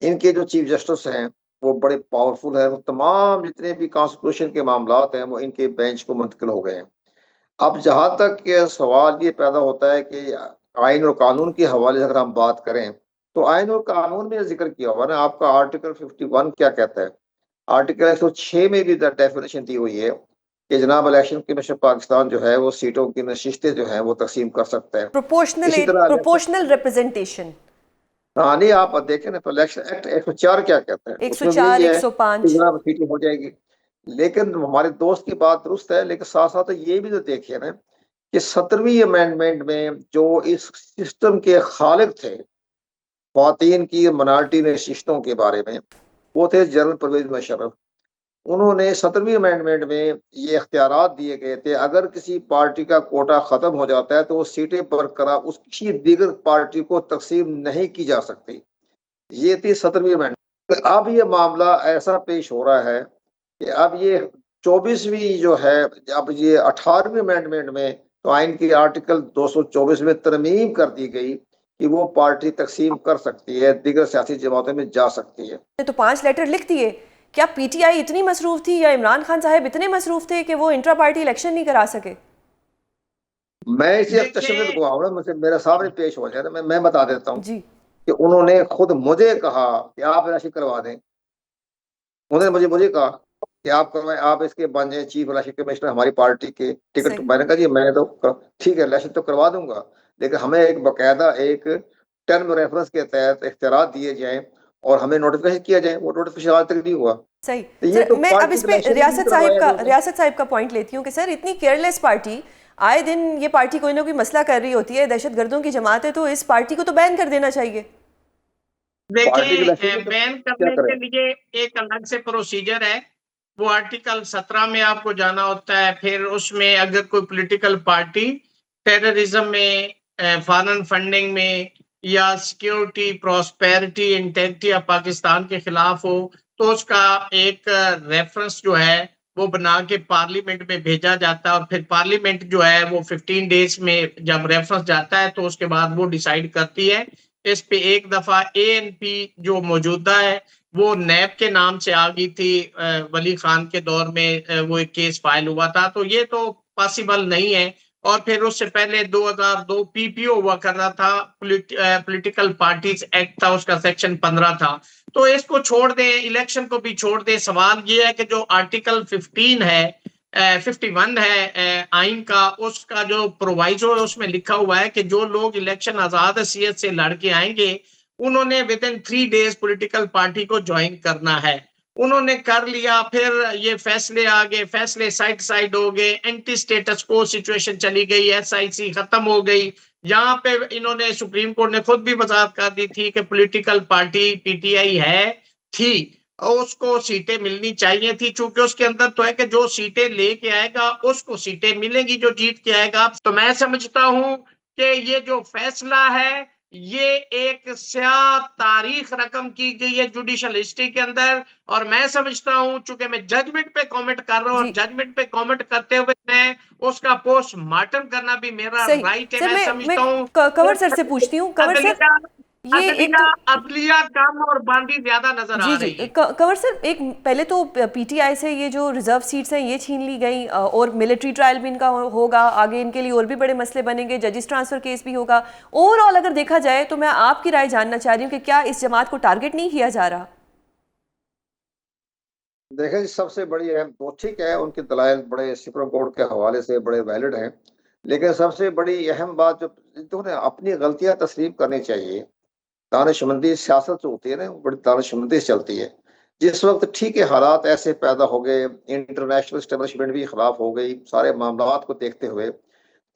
इनके जो चीफ जस्टिस हैं वो बड़े पावरफुल है, वो तमाम जितने भी कॉन्स्टिट्यूशन के मामलात हैं वो इनके बेंच को मुंतकिल हो गए हैं। अब जहां तक के सवाल ये पैदा होता है कि आइन और कानून के हवाले से अगर हम बात करें, तो आइन और कानून में जिक्र किया हुआ ना, आपका आर्टिकल 51 क्या कहता है? आर्टिकल 106 में भी डेफिनेशन दी हुई है कि जनाब इलेक्शन कमीशन पाकिस्तान जो है वो सीटों की नशिस्तें जो है वो तकसीम कर सकता है। इसी तरह प्रोपोर्शनल रिप्रेजेंटेशन। हाँ नहीं, आप देखें ना, तो इलेक्शन एक्ट 104 क्या कहता है, उसमें भी 104, यही है 105। कि जनाब सीटें हो जाएगी। लेकिन हमारे दोस्त की बात दुरुस्त है, लेकिन साथ साथ ये भी तो देखिए ना कि 17वीं अमेंडमेंट में जो इस सिस्टम के खालिक थे ख्वातीन की माइनॉरिटी नशिस्तों के बारे में, वो थे जनरल परवेज मुशर्रफ। उन्होंने 17वीं अमेंडमेंट में ये इख्तियारात दिए गए थे, अगर किसी पार्टी का कोटा खत्म हो जाता है तो वो सीटें बरकरार उसकी दीगर पार्टी को तकसीम नहीं की जा सकती। ये थी 17वीं अमेंडमेंट। अब ये मामला ऐसा पेश हो रहा है कि अब ये 24वीं जो है, अब ये 18वीं अमेंडमेंट में तो आइन की आर्टिकल 224 में तरमीम कर दी गई कि वो पार्टी तकसीम कर सकती है, दीगर सियासी जमातों में जा सकती है। तो 5 लेटर लिख दिए। क्या पीटीआई इतनी मसरूफ थी या इमरान खान साहब इतने मसरूफ थे कि वो इंट्रा पार्टी इलेक्शन नहीं करा सके? मैं इसे तशद्दुद को मुझे मेरे सामने पेश हो जाए, मैं बता देता हूँ जी। कि उन्होंने खुद मुझे कहा कि आप इलेक्शन करवा दें। उन्होंने मुझे कहा कि आप करवाएं, आप इसके बन जाए चीफ इलेक्शन कमिश्नर हमारी पार्टी के टिकट। सही। मैंने कहा जी मैं तो ठीक है इलेक्शन तो करवा दूंगा, लेकिन हमें एक बाकायदा एक टर्म रेफरेंस के तहत इख्तियार दिए जाएं और हमें नोटिफिकेशन किया जाए। वो नोटिफिकेशन आज तक नहीं हुआ। सही। तो ये तो मैं अब इस पे पार्टी रियासत साहिब का पॉइंट लेती हूँ कि सर इतनी केयरलेस पार्टी, आए दिन ये पार्टी कोई ना कोई मसला कर रही होती है, दहशतगर्दों की जमात है, तो इस पार्टी को तो बैन कर देना चाहिए। देखिए, बैन करने के लिए एक अलग से प्रोसीजर है। वो आर्टिकल 17 में आपको जाना होता है। फिर उसमें अगर कोई पॉलिटिकल पार्टी टेररिज्म में, फॉरेन फंडिंग में या security prosperity integrity of Pakistan के खिलाफ हो, तो उसका एक रेफरेंस जो है वो बना के पार्लियामेंट में भेजा जाता है और फिर पार्लियामेंट जो है वो 15 डेज में जब रेफरेंस जाता है तो उसके बाद वो डिसाइड करती है। इस पे एक दफा ANP जो मौजूदा है वो नैब के नाम से आ गई थी, वली खान के दौर में वो एक केस फाइल हुआ था, तो ये तो पॉसिबल नहीं है। और फिर उससे पहले 2002 PPO हुआ कर रहा था, पॉलिटिकल पार्टीज एक्ट था, उसका सेक्शन 15 था। तो इसको छोड़ दें, इलेक्शन को भी छोड़ दें। सवाल ये है कि जो आर्टिकल 51 है आइन का, उसका जो प्रोवाइजो है उसमें लिखा हुआ है कि जो लोग इलेक्शन आजाद हैसियत से लड़के आएंगे उन्होंने with in 3 days political party को ज्वाइन करना है। उन्होंने कर लिया, फिर ये फैसले आ गए, फैसले साइड हो गए, एंटी स्टेटस को सिचुएशन चली गई, SIC खत्म हो गई। यहाँ पे इन्होंने, सुप्रीम कोर्ट ने खुद भी वजाहत कर दी थी कि पॉलिटिकल पार्टी PTI थी, उसको सीटें मिलनी चाहिए थी, चूंकि उसके अंदर तो है कि जो सीटें लेके आएगा उसको सीटें मिलेंगी जो जीत के आएगा। तो मैं समझता हूं कि ये जो फैसला है ये एक स्याह तारीख रकम की गई है जुडिशियल हिस्ट्री के अंदर। और मैं समझता हूं, चूंकि मैं जजमेंट पे कमेंट कर रहा हूं और जजमेंट पे कमेंट करते हुए मैं उसका पोस्टमार्टम करना भी मेरा राइट है। मैं समझता हूं कंवर सर से पूछती हूँ। कंवर सर, ये एक अदलिया कम और बांदी ज्यादा नजर आ रही है। कंवर सर, एक पहले तो PTI से ये जो रिजर्व सीट्स हैं ये छीन ली गई और मिलिट्री ट्रायल भी इनका होगा, आगे इनके लिए और भी बड़े मसले बनेंगे, जजिस ट्रांसफर केस भी होगा। ओवरऑल अगर देखा जाए तो मैं आपकी राय जानना चाह रही हूँ कि क्या इस जमात को टारगेट नहीं किया जा रहा? देखें, सबसे बड़ी अहम तो ठीक है, उनके दलाइल बड़े सुप्रीम कोर्ट के हवाले से बड़े वैलिड हैं, लेकिन सबसे बड़ी अहम बात जो उन्हें अपनी गलतियां तस्लीम करनी चाहिए। दानिशमंदी सियासत जो होती है ना, बड़ी दानिशमंदी से चलती है। जिस वक्त ठीक है हालात ऐसे पैदा हो गए, इंटरनेशनल एस्टेब्लिशमेंट भी खिलाफ हो गई, सारे मामलात को देखते हुए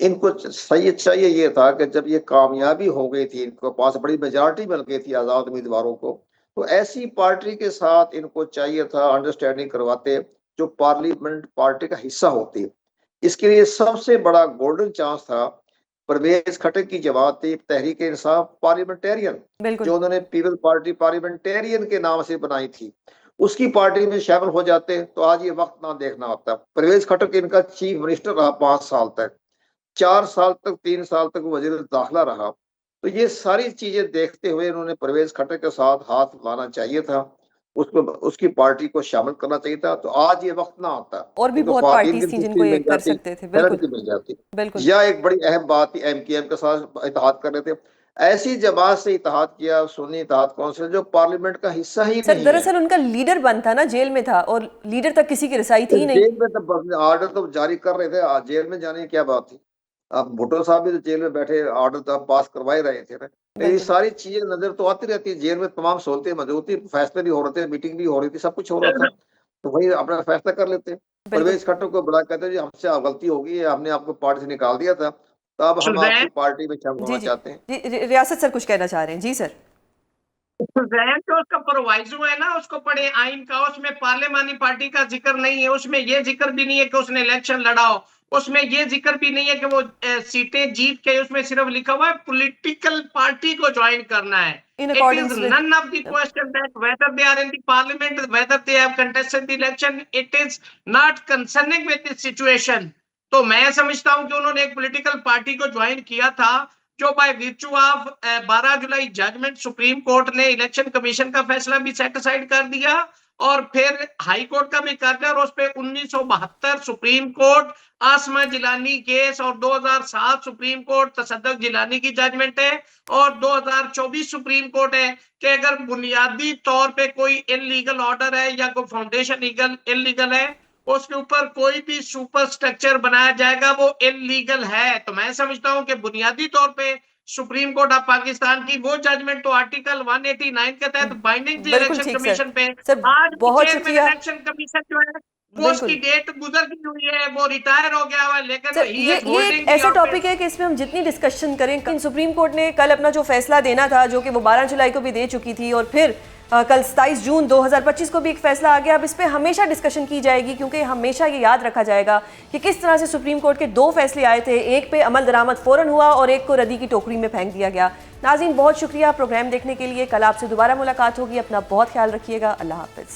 इनको सही चाहिए ये था कि जब ये कामयाबी हो गई थी, इनको पास बड़ी मेजॉरिटी मिल गई थी आज़ाद उम्मीदवारों को, तो ऐसी पार्टी के साथ इनको चाहिए था अंडरस्टैंडिंग करवाते जो पार्लियामेंट पार्टी का हिस्सा होती। इसके लिए सबसे बड़ा गोल्डन चांस था परवेज खटक की जमात थी तहरीक इंसाफ पार्लियामेंटेरियन, जो उन्होंने पीपल पार्टी पार्लियामेंटेरियन के नाम से बनाई थी, उसकी पार्टी में शामिल हो जाते तो आज ये वक्त ना देखना होता। परवेज खटक इनका चीफ मिनिस्टर रहा 5 साल तक, 4 साल तक 3 साल तक वजीर दाखिला रहा। तो ये सारी चीजें देखते हुए इन्होंने परवेज खटक के साथ हाथ लाना चाहिए था, उसको उसकी पार्टी को शामिल करना चाहिए था, तो आज ये वक्त ना आता। और भी बहुत पार्टीज थी जिनको ये कर सकते थे। बिल्कुल। या एक बड़ी अहम बात थी MKM के साथ इत्तेहाद कर रहे थे। ऐसी जमात से इत्तेहाद किया, सुन्नी इत्तेहाद कौंसिल, जो पार्लियामेंट का हिस्सा ही सर नहीं है। दरअसल उनका लीडर बंद था ना, जेल में था, और लीडर तक किसी की रसाई थी नहीं। जेल में तो ऑर्डर तो जारी कर रहे थे, जेल में जाने की क्या बात थी? अब भुट्टो साहब भी तो जेल में बैठे ऑर्डर तो पास करवा ही रहे थे ना। तो ये सारी चीजें नजर तो आती रहती है, जेल में तमाम सहूलतें मौजूद थी, फैसले भी हो रहे थे, मीटिंग भी हो रही थी, सब कुछ हो रहा था, तो वही अपना फैसला कर लेते। परवेज खट्टर को बुला कहते जी हमसे गलती हो गई है, हमने आपको पार्टी से निकाल दिया था, तो अब हम आपकी पार्टी में शामिल होना चाहते हैं। जी रियासत सर कुछ कहना चाह रहे हैं। जी सर। जैन जो उसका प्रोवाइजो है ना, उसको पढ़े आइन का, उसमें पार्लियामानी पार्टी का जिक्र नहीं है, उसमें ये जिक्र भी नहीं है कि उसने इलेक्शन लड़ा हो, उसमें ये जिक्र भी नहीं है कि वो सीटें जीत के, उसमें सिर्फ लिखा हुआ है पॉलिटिकल पार्टी को ज्वाइन करना है। It is none of the question that whether they are in the parliament, whether they have contested the election, it is not concerning with this situation. तो मैं समझता हूं कि उन्होंने एक पॉलिटिकल पार्टी को ज्वाइन किया था, जो बाय विर्चू ऑफ 12 जुलाई जजमेंट सुप्रीम कोर्ट ने इलेक्शन कमीशन का फैसला भी सेट असाइड कर दिया और फिर हाई कोर्ट का भी कर दिया, और उस पे 1972 सुप्रीम कोर्ट आसमा जिलानी केस और 2007 सुप्रीम कोर्ट तसद्दुक जिलानी की जजमेंट है, और 2024 सुप्रीम कोर्ट है कि अगर बुनियादी तौर पे कोई इलीगल ऑर्डर है या कोई फाउंडेशन इलीगल है, उसके ऊपर कोई भी सुपर स्ट्रक्चर बनाया जाएगा वो इलीगल है। तो मैं समझता हूं कि बुनियादी तौर पे सुप्रीम कोर्ट ऑफ पाकिस्तान की वो जजमेंट तो आर्टिकल 189 के तहत बाइंडिंग थी इलेक्शन कमीशन पे। आज बहुत चेयरमैन इलेक्शन कमीशन जो है वो उसकी डेट गुजर गई हुई है, वो रिटायर हो गया हुआ है, लेकिन ये एक ऐसा टॉपिक है कि इसमें हम जितनी डिस्कशन करें, सुप्रीम कोर्ट ने कल अपना जो फैसला देना था, जो कि वो 12 जुलाई को भी दे चुकी थी, और फिर कल 27 जून 2025 को भी एक फैसला आ गया। अब इस पे हमेशा डिस्कशन की जाएगी, क्योंकि हमेशा ये याद रखा जाएगा कि किस तरह से सुप्रीम कोर्ट के 2 फैसले आए थे, एक पे अमल दरामद फौरन हुआ और एक को रद्दी की टोकरी में फेंक दिया गया। नाज़रीन बहुत शुक्रिया प्रोग्राम देखने के लिए। कल आपसे दोबारा मुलाकात होगी, अपना बहुत ख्याल रखिएगा। अल्लाह हाफिज़।